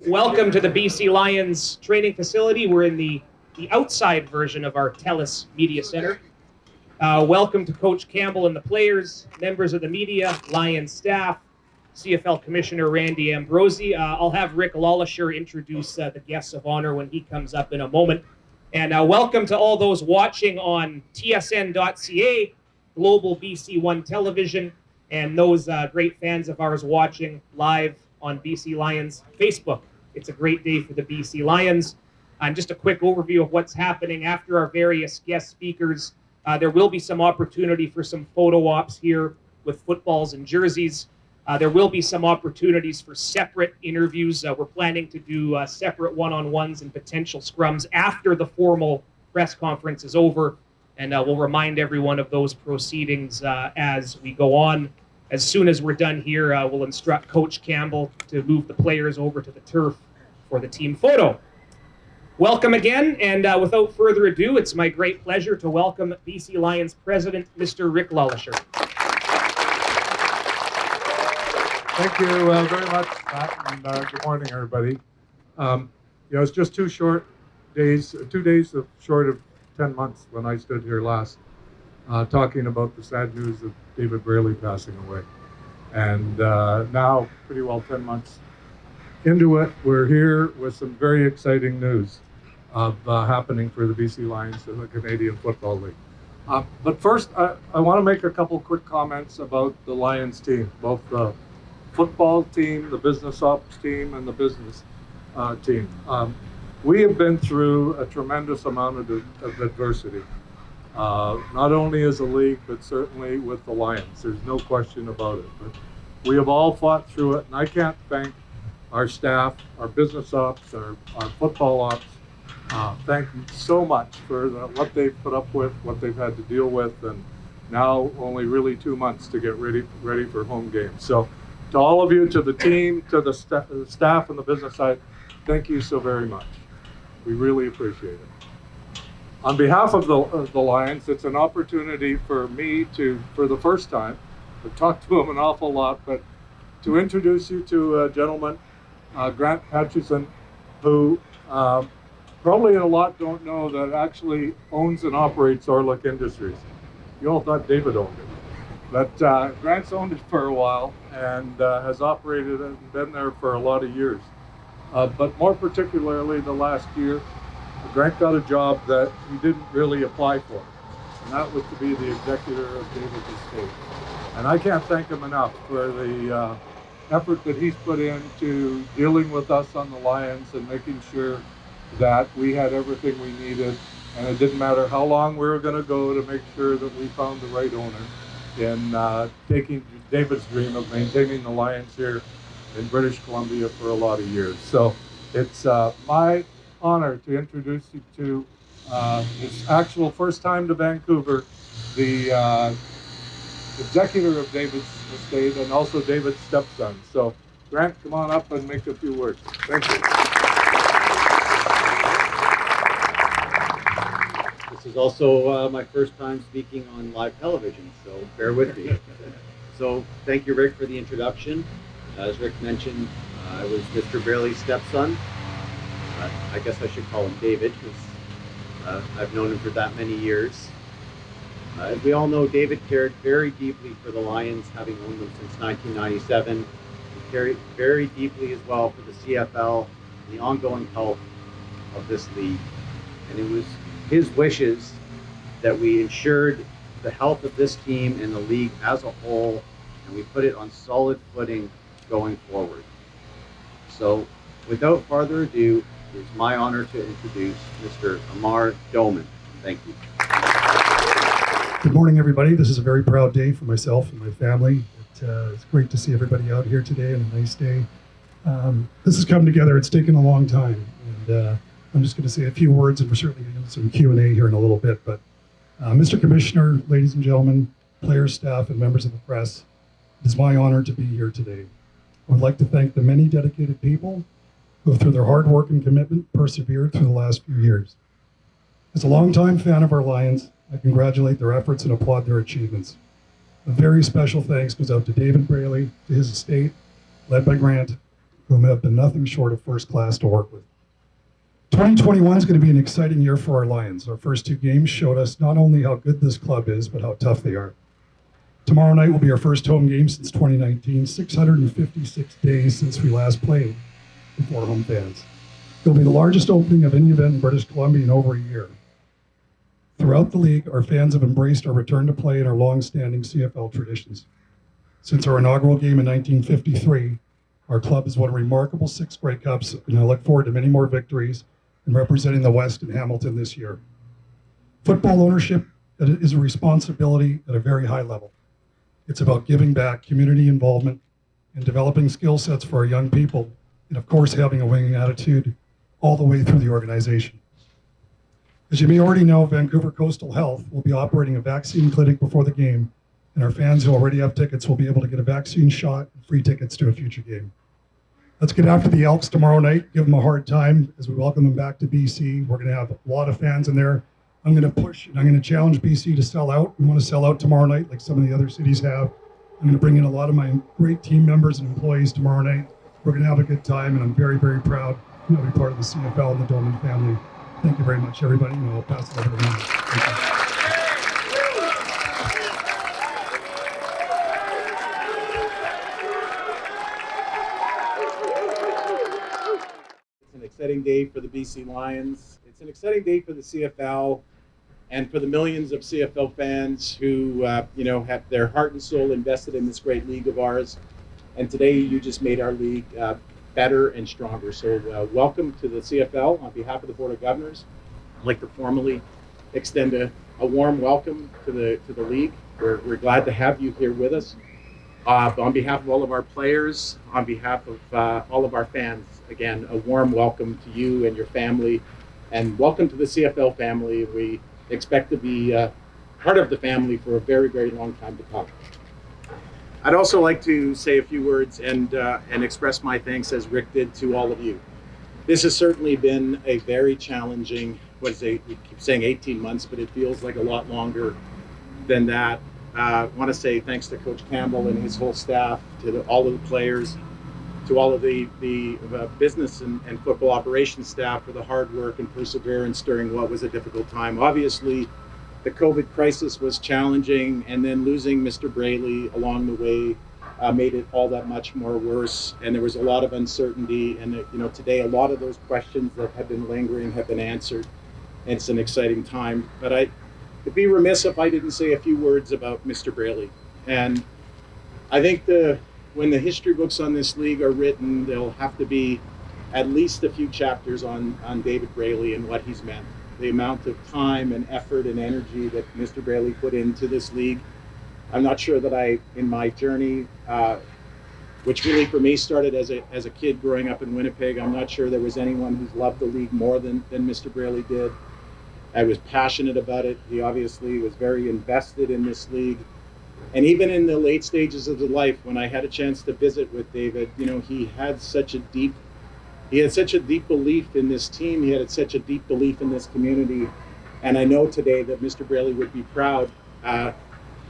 Welcome to the BC Lions training facility. We're in the outside version of our TELUS Media Center. Welcome to Coach Campbell and the players, members of the media, Lions staff, CFL Commissioner Randy Ambrosi. I'll have Rick Lawlisher introduce the guests of honor when he comes up in a moment. And welcome to all those watching on tsn.ca, Global BC One Television, and those great fans of ours watching live on BC Lions Facebook. It's a great day for the BC Lions. And just a quick overview of what's happening after our various guest speakers. There will be some opportunity for some photo ops here with footballs and jerseys. There will be some opportunities for separate interviews. We're planning to do separate one-on-ones and potential scrums after the formal press conference is over. And we'll remind everyone of those proceedings as we go on. As soon as we're done here, we'll instruct Coach Campbell to move the players over to the turf for the team photo. Welcome again, and without further ado, it's my great pleasure to welcome BC Lions President, Mr. Rick Lawlisher. Thank you very much, Matt, and good morning, everybody. It's just 2 days short of 10 months when I stood here last talking about the sad news of David Braley passing away. And now, pretty well 10 months into it, we're here with some very exciting news of happening for the BC Lions in the Canadian Football League. But first, I want to make a couple quick comments about the Lions team, both the football team, the business ops team, and the business team. We have been through a tremendous amount of adversity, not only as a league, but certainly with the Lions. There's no question about it. But we have all fought through it, and I can't thank our staff, our business ops, our football ops. Thank you so much for what they've put up with, what they've had to deal with, and now only really 2 months to get ready for home games. So to all of you, to the team, to the staff and the business side, thank you so very much. We really appreciate it. On behalf of the Lions, it's an opportunity for me to, for the first time, I've talked to him an awful lot, but to introduce you to a gentleman, Grant Hutchison, who probably a lot don't know that actually owns and operates Orlick Industries. You all thought David owned it. But Grant's owned it for a while and has operated and been there for a lot of years. But more particularly the last year, Grant got a job that he didn't really apply for, and that was to be the executor of David's estate. And I can't thank him enough for the effort that he's put into dealing with us on the Lions and making sure that we had everything we needed. And it didn't matter how long we were going to go to make sure that we found the right owner in taking David's dream of maintaining the Lions here in British Columbia for a lot of years. So it's my honor to introduce you to his actual first time to Vancouver, the executor of David's estate and also David's stepson. So Grant, come on up and make a few words. Thank you. This is also my first time speaking on live television, so bear with me. So thank you, Rick, for the introduction. As Rick mentioned, I was Mr. Braley's stepson. I guess I should call him David because I've known him for that many years. As we all know, David cared very deeply for the Lions, having owned them since 1997. He cared very deeply as well for the CFL and the ongoing health of this league. And it was his wishes that we ensured the health of this team and the league as a whole, and we put it on solid footing going forward. So without further ado, it's my honor to introduce Mr. Amar Doman. Thank you. Good morning, everybody. This is a very proud day for myself and my family. It's great to see everybody out here today on a nice day. This has come together. It's taken a long time, and I'm just going to say a few words, and we're certainly going to get some Q&A here in a little bit. But Mr. Commissioner, ladies and gentlemen, players, staff, and members of the press, it is my honor to be here today. I would like to thank the many dedicated people who, through their hard work and commitment, persevered through the last few years. As a longtime fan of our Lions, I congratulate their efforts and applaud their achievements. A very special thanks goes out to David Braley, to his estate, led by Grant, whom have been nothing short of first class to work with. 2021 is going to be an exciting year for our Lions. Our first two games showed us not only how good this club is, but how tough they are. Tomorrow night will be our first home game since 2019, 656 days since we last played before home fans. It'll be the largest opening of any event in British Columbia in over a year. Throughout the league, our fans have embraced our return to play and our long-standing CFL traditions. Since our inaugural game in 1953, our club has won remarkable 6 Grey Cups, and I look forward to many more victories and representing the West in Hamilton this year. Football ownership is a responsibility at a very high level. It's about giving back, community involvement, and developing skill sets for our young people, and of course having a winning attitude all the way through the organization. As you may already know, Vancouver Coastal Health will be operating a vaccine clinic before the game, and our fans who already have tickets will be able to get a vaccine shot and free tickets to a future game. Let's get after the Elks tomorrow night, give them a hard time as we welcome them back to BC. We're going to have a lot of fans in there. I'm going to push and I'm going to challenge BC to sell out. We want to sell out tomorrow night like some of the other cities have. I'm going to bring in a lot of my great team members and employees tomorrow night. We're going to have a good time, and I'm very, very proud to be part of the CFL and the Doman family. Thank you very much, everybody, and I'll pass it over to Matt. Thank you. It's an exciting day for the BC Lions. It's an exciting day for the CFL and for the millions of CFL fans who, have their heart and soul invested in this great league of ours. And today you just made our league better and stronger. So welcome to the CFL. On behalf of the Board of Governors, I'd like to formally extend a warm welcome to the league. We're glad to have you here with us. On behalf of all of our players, on behalf of all of our fans, again, a warm welcome to you and your family, and welcome to the CFL family. We expect to be part of the family for a very, very long time to come. I'd also like to say a few words and express my thanks, as Rick did, to all of you. This has certainly been a very challenging, we keep saying 18 months, but it feels like a lot longer than that. I want to say thanks to Coach Campbell and his whole staff, to all of the players, to all of the business and football operations staff for the hard work and perseverance during what was a difficult time. Obviously, the COVID crisis was challenging, and then losing Mr. Braley along the way made it all that much more worse. And there was a lot of uncertainty. And today, a lot of those questions that have been lingering have been answered. And it's an exciting time. But I'd be remiss if I didn't say a few words about Mr. Braley. And I think when the history books on this league are written, there'll have to be at least a few chapters on David Braley and what he's meant. The amount of time and effort and energy that Mr. Braley put into this league. I'm not sure that in my journey, which really for me started as a kid growing up in Winnipeg, I'm not sure there was anyone who's loved the league more than Mr. Braley did. I was passionate about it. He obviously was very invested in this league. And even in the late stages of his life, when I had a chance to visit with David, he had such a deep belief in this team. He had such a deep belief in this community. And I know today that Mr. Braley would be proud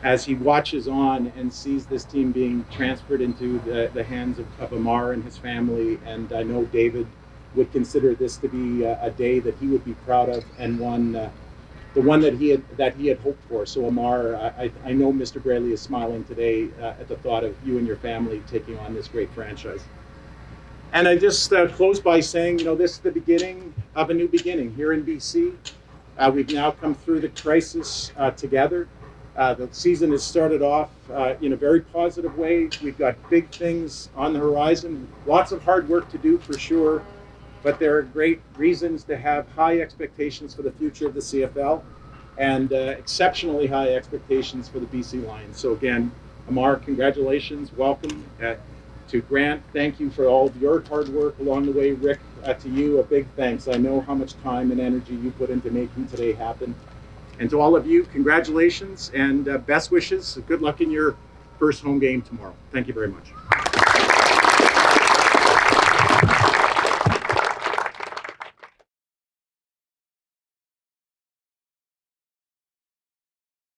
as he watches on and sees this team being transferred into the hands of Amar and his family. And I know David would consider this to be a day that he would be proud of, and the one that he had hoped for. So Amar, I know Mr. Braley is smiling today at the thought of you and your family taking on this great franchise. And I just close by saying, this is the beginning of a new beginning here in BC. We've now come through the crisis together. The season has started off in a very positive way. We've got big things on the horizon, lots of hard work to do for sure, but there are great reasons to have high expectations for the future of the CFL and exceptionally high expectations for the BC Lions. So again, Amar, congratulations, welcome. To Grant, thank you for all of your hard work along the way. Rick, to you, a big thanks. I know how much time and energy you put into making today happen. And to all of you, congratulations and best wishes. Good luck in your first home game tomorrow. Thank you very much.